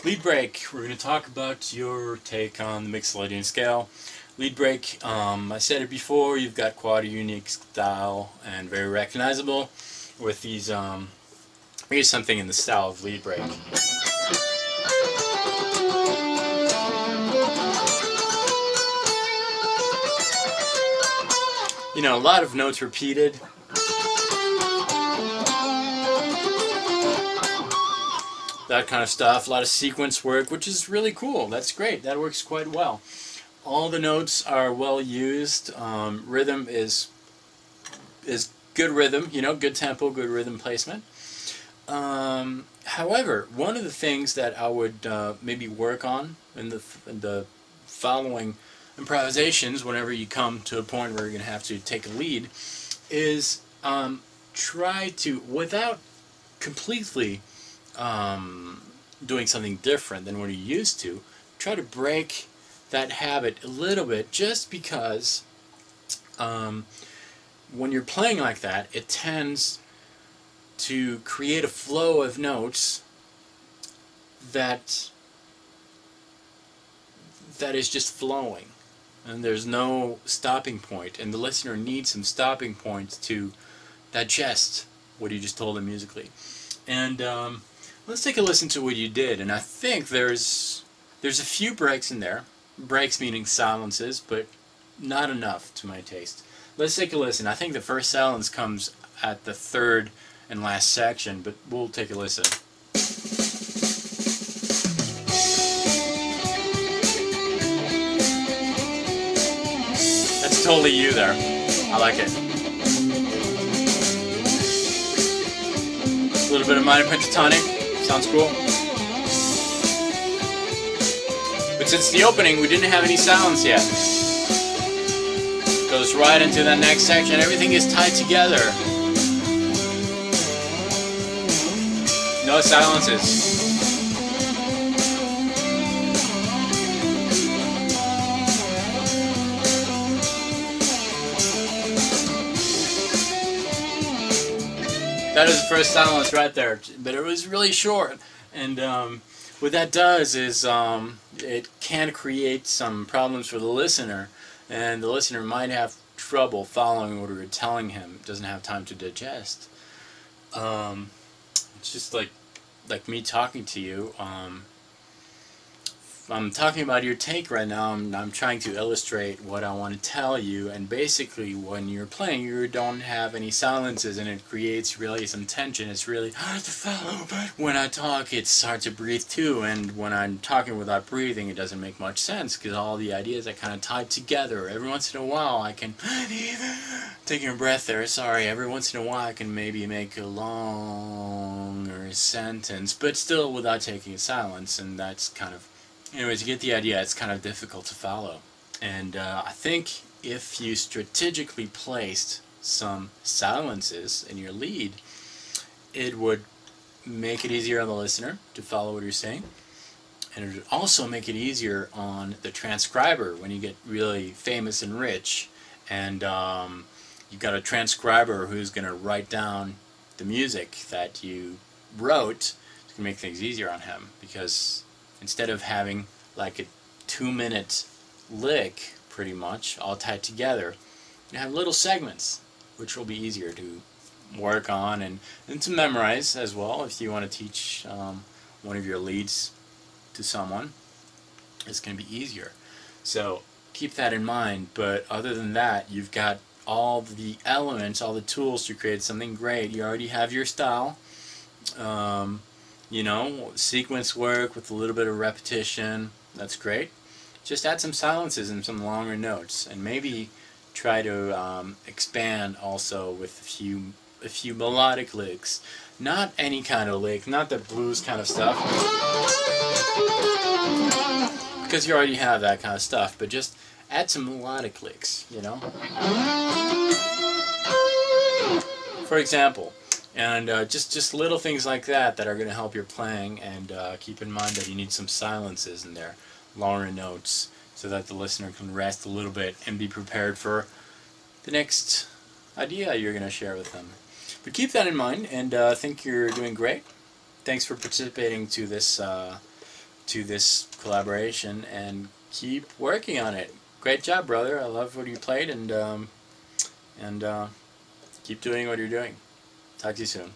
Leedbreak, we're going to talk about your take on the Mixolydian scale. Leedbreak, I said it before, you've got quite a unique style and very recognizable with these, here's something in the style of Leedbreak. You know, a lot of notes repeated. That kind of stuff, a lot of sequence work, which is really cool. That's great. That works quite well. All the notes are well used. Rhythm is good rhythm, you know, good tempo, good rhythm placement. However, one of the things that I would maybe work on in the following improvisations, whenever you come to a point where you're going to have to take a lead, is try to, without completely doing something different than what you're used to, try to break that habit a little bit, just because when you're playing like that, it tends to create a flow of notes that is just flowing, and there's no stopping point, and the listener needs some stopping points to digest what you just told them musically. And let's take a listen to what you did. And I think there's a few breaks in there. Breaks meaning silences, but not enough to my taste. Let's take a listen. I think the first silence comes at the third and last section, but we'll take a listen. That's totally you there. I like it. A little bit of minor pentatonic. Sounds cool. But since the opening, we didn't have any silence yet. Goes right into that next section. Everything is tied together. No silences. That is the first silence right there, but it was really short. And what that does is it can create some problems for the listener, and the listener might have trouble following what we were telling him. Doesn't have time to digest. It's just like me talking to you. I'm talking about your take right now. I'm trying to illustrate what I want to tell you, and basically when you're playing, you don't have any silences, and it creates really some tension. It's really hard to follow, but when I talk, it's hard to breathe too, and when I'm talking without breathing, it doesn't make much sense, because all the ideas are kind of tied together. Every once in a while, I can, taking a breath there, sorry, every once in a while I can maybe make a longer sentence, but still without taking a silence, and that's kind of, anyways, you get the idea. It's kind of difficult to follow. And I think if you strategically placed some silences in your lead, it would make it easier on the listener to follow what you're saying. And it would also make it easier on the transcriber when you get really famous and rich. And you've got a transcriber who's going to write down the music that you wrote. It's going to make things easier on him, because instead of having like a 2-minute lick, pretty much, all tied together, you have little segments, which will be easier to work on and to memorize as well. If you want to teach one of your leads to someone, it's going to be easier. So keep that in mind. But other than that, you've got all the elements, all the tools to create something great. You already have your style. You know, sequence work with a little bit of repetition, that's great. Just add some silences and some longer notes, and maybe try to expand also with a few melodic licks. Not any kind of lick, not the blues kind of stuff, because you already have that kind of stuff, but just add some melodic licks, you know? For example. And just little things like that are going to help your playing, and keep in mind that you need some silences in there, longer notes, so that the listener can rest a little bit and be prepared for the next idea you're going to share with them. But keep that in mind, and I think you're doing great. Thanks for participating to this to this collaboration and keep working on it. Great job, brother. I love what you played, and keep doing what you're doing. Talk to you soon.